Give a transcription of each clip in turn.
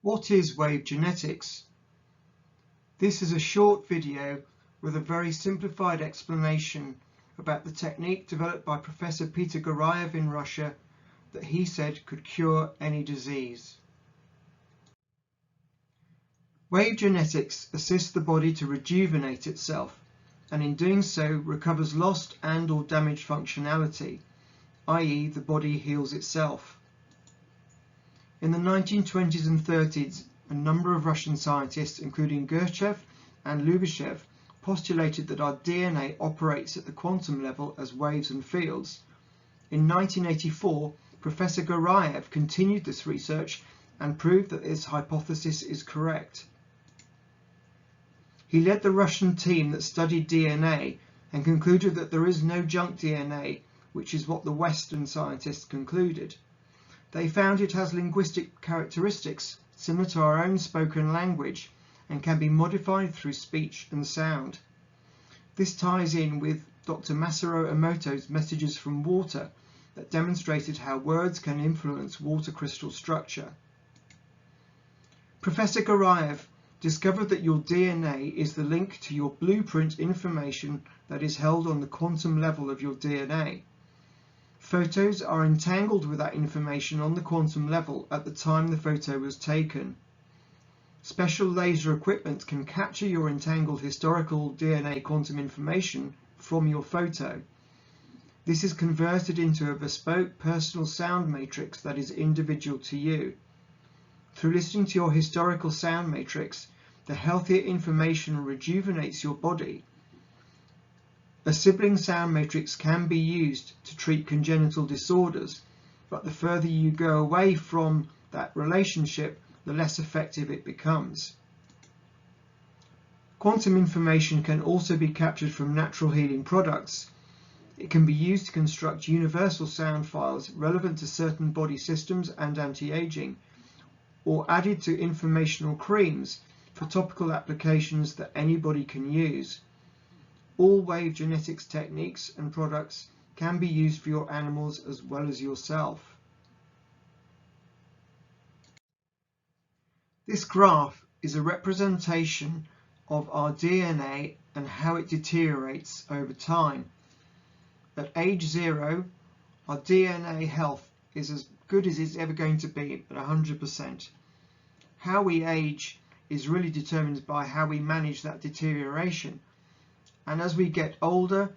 What is wave genetics? This is a short video with a very simplified explanation about the technique developed by Professor Peter Garayev in Russia that he said could cure any disease. Wave genetics assists the body to rejuvenate itself, and in doing so recovers lost and/or damaged functionality, i.e. the body heals itself. In the 1920s and 30s, a number of Russian scientists, including Gurdjieff and Lubishev, postulated that our DNA operates at the quantum level as waves and fields. In 1984, Professor Garayev continued this research and proved that this hypothesis is correct. He led the Russian team that studied DNA and concluded that there is no junk DNA, which is what the Western scientists concluded. They found it has linguistic characteristics similar to our own spoken language and can be modified through speech and sound. This ties in with Dr. Masaru Emoto's messages from water that demonstrated how words can influence water crystal structure. Professor Garayev discovered that your DNA is the link to your blueprint information that is held on the quantum level of your DNA. Photos are entangled with that information on the quantum level at the time the photo was taken. Special laser equipment can capture your entangled historical DNA quantum information from your photo. This is converted into a bespoke personal sound matrix that is individual to you. Through listening to your historical sound matrix, the healthier information rejuvenates your body. A sibling sound matrix can be used to treat congenital disorders, but the further you go away from that relationship, the less effective it becomes. Quantum information can also be captured from natural healing products. It can be used to construct universal sound files relevant to certain body systems and anti-aging, or added to informational creams for topical applications that anybody can use. All wave genetics techniques and products can be used for your animals as well as yourself. This graph is a representation of our DNA and how it deteriorates over time. At age 0, our DNA health is as good as it's ever going to be at 100%. How we age is really determined by how we manage that deterioration. And as we get older,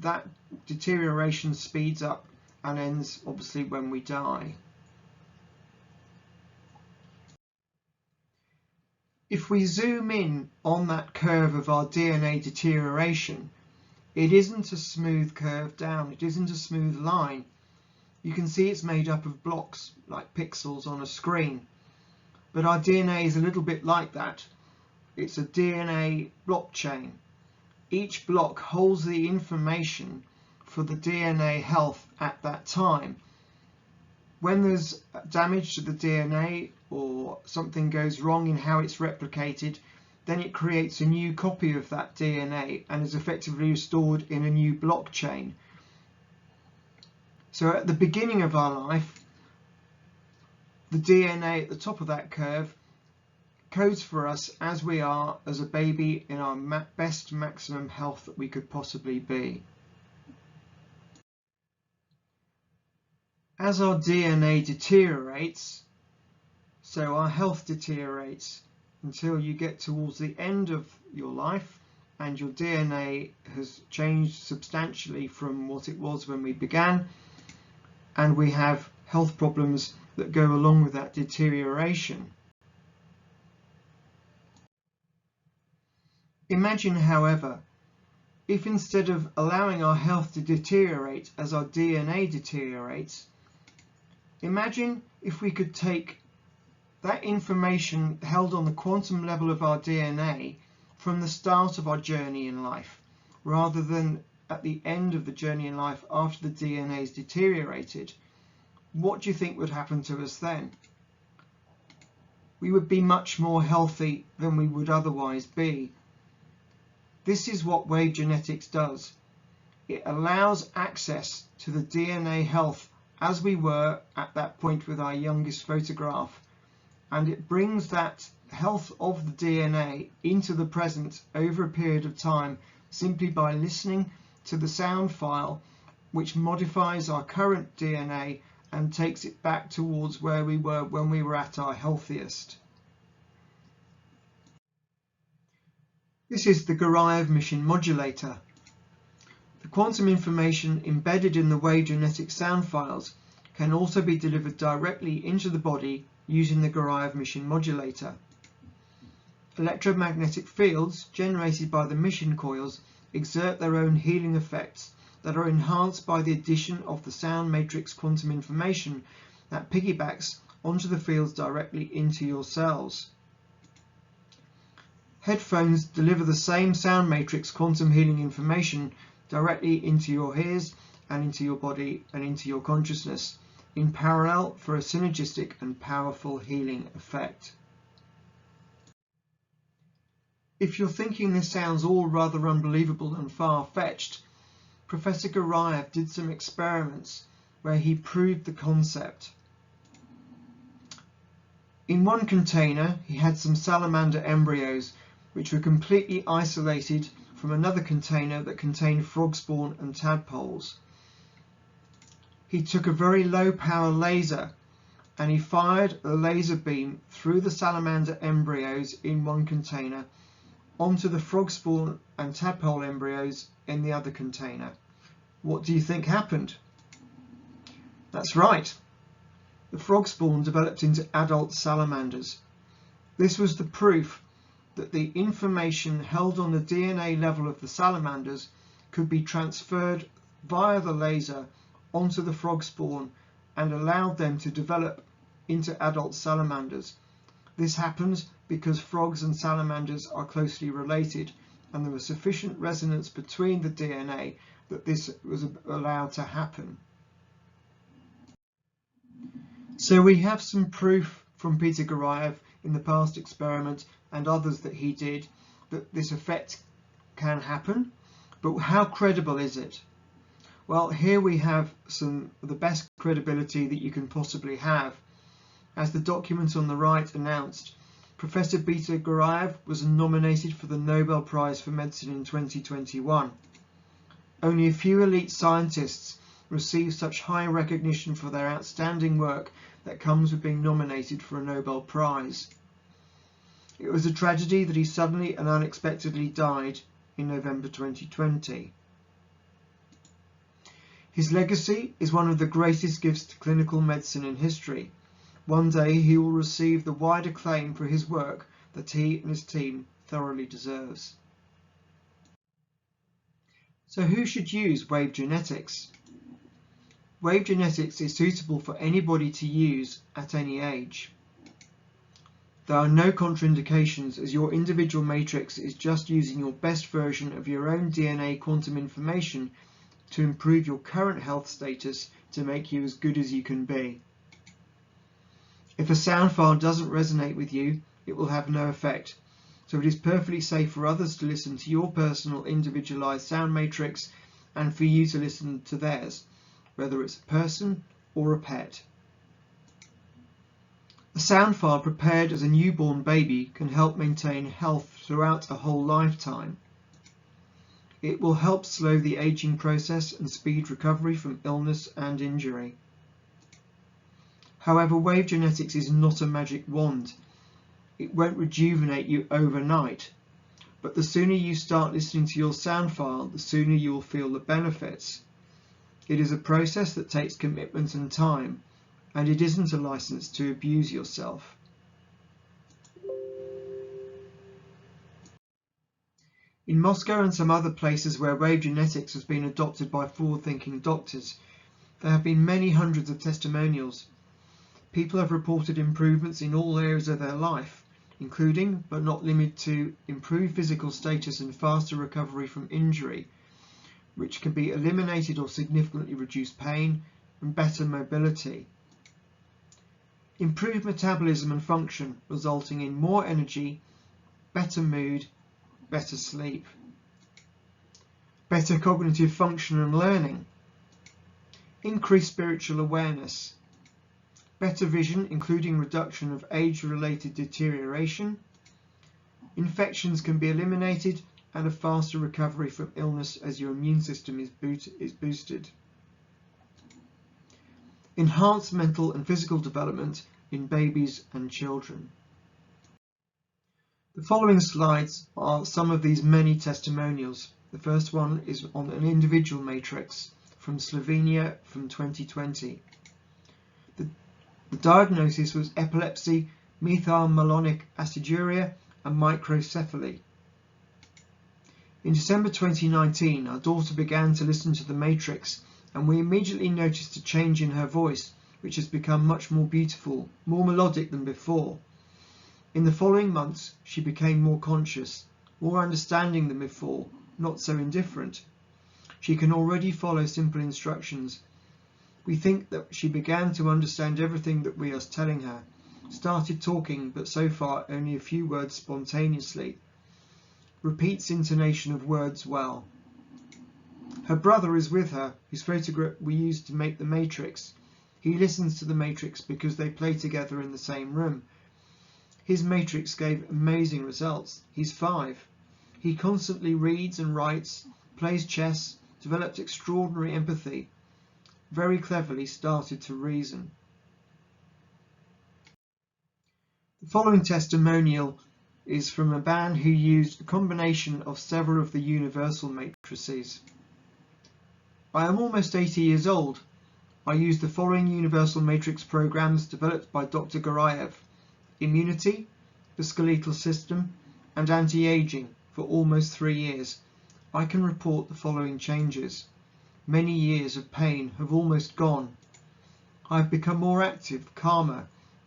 that deterioration speeds up and ends obviously when we die. If we zoom in on that curve of our DNA deterioration, it isn't a smooth curve down, it isn't a smooth line. You can see it's made up of blocks like pixels on a screen. But our DNA is a little bit like that. It's a DNA blockchain. Each block holds the information for the DNA health at that time. When there's damage to the DNA or something goes wrong in how it's replicated, then it creates a new copy of that DNA and is effectively stored in a new blockchain. So at the beginning of our life, the DNA at the top of that curve codes for us as we are as a baby in our best maximum health that we could possibly be. As our DNA deteriorates, so our health deteriorates until you get towards the end of your life and your DNA has changed substantially from what it was when we began, and we have health problems that go along with that deterioration. Imagine, however, if instead of allowing our health to deteriorate as our DNA deteriorates, imagine if we could take that information held on the quantum level of our DNA from the start of our journey in life, rather than at the end of the journey in life after the DNA is deteriorated. What do you think would happen to us then? We would be much more healthy than we would otherwise be. This is what wave genetics does. It allows access to the DNA health as we were at that point with our youngest photograph. and it brings that health of the DNA into the present over a period of time simply by listening to the sound file, which modifies our current DNA and takes it back towards where we were when we were at our healthiest. This is the Guraev mission modulator. The quantum information embedded in the wave genetic sound files can also be delivered directly into the body using the Guraev mission modulator. Electromagnetic fields generated by the mission coils exert their own healing effects that are enhanced by the addition of the sound matrix quantum information that piggybacks onto the fields directly into your cells. Headphones deliver the same sound matrix quantum healing information directly into your ears and into your body and into your consciousness in parallel for a synergistic and powerful healing effect. If you're thinking this sounds all rather unbelievable and far-fetched, Professor Guraev did some experiments where he proved the concept. In one container, he had some salamander embryos which were completely isolated from another container that contained frog spawn and tadpoles. He took a very low power laser and he fired a laser beam through the salamander embryos in one container onto the frog spawn and tadpole embryos in the other container. What do you think happened? That's right. The frog spawn developed into adult salamanders. This was the proof that the information held on the DNA level of the salamanders could be transferred via the laser onto the frog spawn and allowed them to develop into adult salamanders. This happens because frogs and salamanders are closely related, and there was sufficient resonance between the DNA that this was allowed to happen. So we have some proof from Peter Guraev in the past experiment and others that he did that this effect can happen, but how credible is it? Well, here we have some of the best credibility that you can possibly have. As the document on the right announced, Professor Peter Guraev was nominated for the Nobel Prize for Medicine in 2021. Only a few elite scientists receive such high recognition for their outstanding work that comes with being nominated for a Nobel Prize. It was a tragedy that he suddenly and unexpectedly died in November 2020. His legacy is one of the greatest gifts to clinical medicine in history. One day he will receive the wide acclaim for his work that he and his team thoroughly deserves. So who should use wave genetics? Wave genetics is suitable for anybody to use at any age. There are no contraindications as your individual matrix is just using your best version of your own DNA quantum information to improve your current health status to make you as good as you can be. If a sound file doesn't resonate with you, it will have no effect. So it is perfectly safe for others to listen to your personal individualized sound matrix and for you to listen to theirs, whether it's a person or a pet. A sound file prepared as a newborn baby can help maintain health throughout a whole lifetime. It will help slow the aging process and speed recovery from illness and injury. However, wave genetics is not a magic wand. It won't rejuvenate you overnight, but the sooner you start listening to your sound file, the sooner you will feel the benefits. It is a process that takes commitment and time, and it isn't a license to abuse yourself. In Moscow and some other places where wave genetics has been adopted by forward-thinking doctors, there have been many hundreds of testimonials. People have reported improvements in all areas of their life, including, but not limited to, improved physical status and faster recovery from injury, which can be eliminated or significantly reduce pain, and better mobility. Improved metabolism and function, resulting in more energy, better mood, better sleep. Better cognitive function and learning. Increased spiritual awareness. better vision including reduction of age-related deterioration, infections can be eliminated, and a faster recovery from illness as your immune system is boosted. Enhanced mental and physical development in babies and children. The following slides are some of these many testimonials. The first one is on an individual matrix from Slovenia from 2020. The diagnosis was epilepsy, methylmalonic aciduria, and microcephaly. In December 2019, our daughter began to listen to the matrix, and we immediately noticed a change in her voice, which has become much more beautiful, more melodic than before. In the following months, she became more conscious, more understanding than before, not so indifferent. She can already follow simple instructions. We think that she began to understand everything that we are telling her, started talking, but so far only a few words spontaneously. Repeats intonation of words well. Her brother is with her, whose photograph we used to make the matrix. He listens to the matrix because they play together in the same room. His matrix gave amazing results. He's 5. He constantly reads and writes, plays chess, developed extraordinary empathy, very cleverly started to reason. The following testimonial is from a man who used a combination of several of the universal matrices. I am almost 80 years old. I use the following universal matrix programs developed by Dr. Garayev: immunity, the skeletal system, and anti-aging for almost 3 years. I can report the following changes. Many years of pain have almost gone. I've become more active, calmer,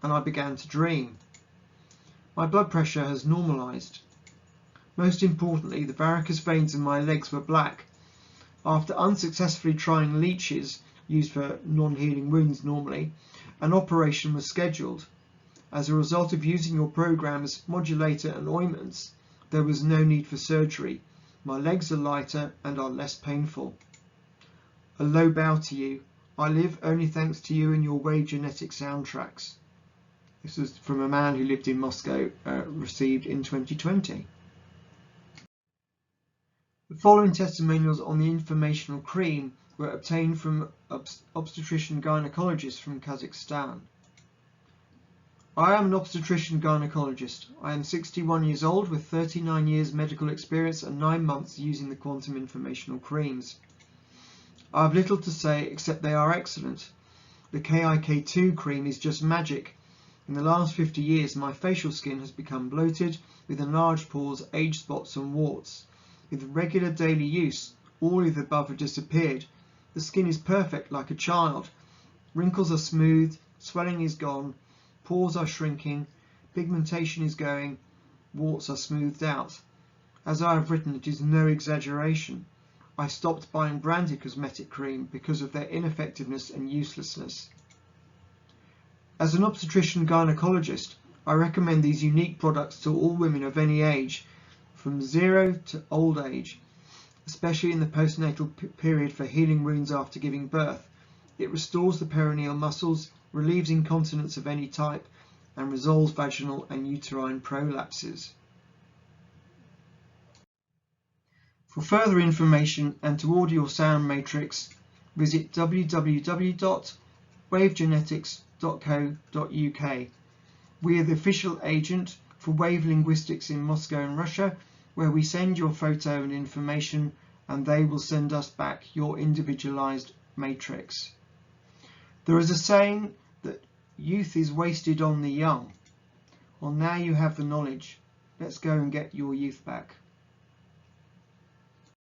and I began to dream. My blood pressure has normalized. Most importantly, the varicose veins in my legs were black. After unsuccessfully trying leeches, used for non-healing wounds normally, an operation was scheduled. As a result of using your programs, modulator and ointments, there was no need for surgery. My legs are lighter and are less painful. A low bow to you. I live only thanks to you and your Wave Genetic soundtracks. This was from a man who lived in Moscow, received in 2020. The following testimonials on the informational cream were obtained from obstetrician gynecologist from Kazakhstan. I am an obstetrician gynecologist. I am 61 years old with 39 years medical experience and 9 months using the quantum informational creams. I have little to say except they are excellent. The KIK2 cream is just magic. In the last 50 years, my facial skin has become bloated with enlarged pores, age spots and warts. With regular daily use, all of the above have disappeared. The skin is perfect like a child. Wrinkles are smooth, swelling is gone, pores are shrinking, pigmentation is going, warts are smoothed out. As I have written, it is no exaggeration. I stopped buying branded cosmetic cream because of their ineffectiveness and uselessness. As an obstetrician gynecologist, I recommend these unique products to all women of any age, from 0 to old age, especially in the postnatal period for healing wounds after giving birth. It restores the perineal muscles, relieves incontinence of any type, and resolves vaginal and uterine prolapses. For further information and to order your sound matrix, visit www.wavegenetics.co.uk. We are the official agent for Wave Linguistics in Moscow and Russia, where we send your photo and information and they will send us back your individualized matrix. There is a saying that youth is wasted on the young. Well, now you have the knowledge. Let's go and get your youth back.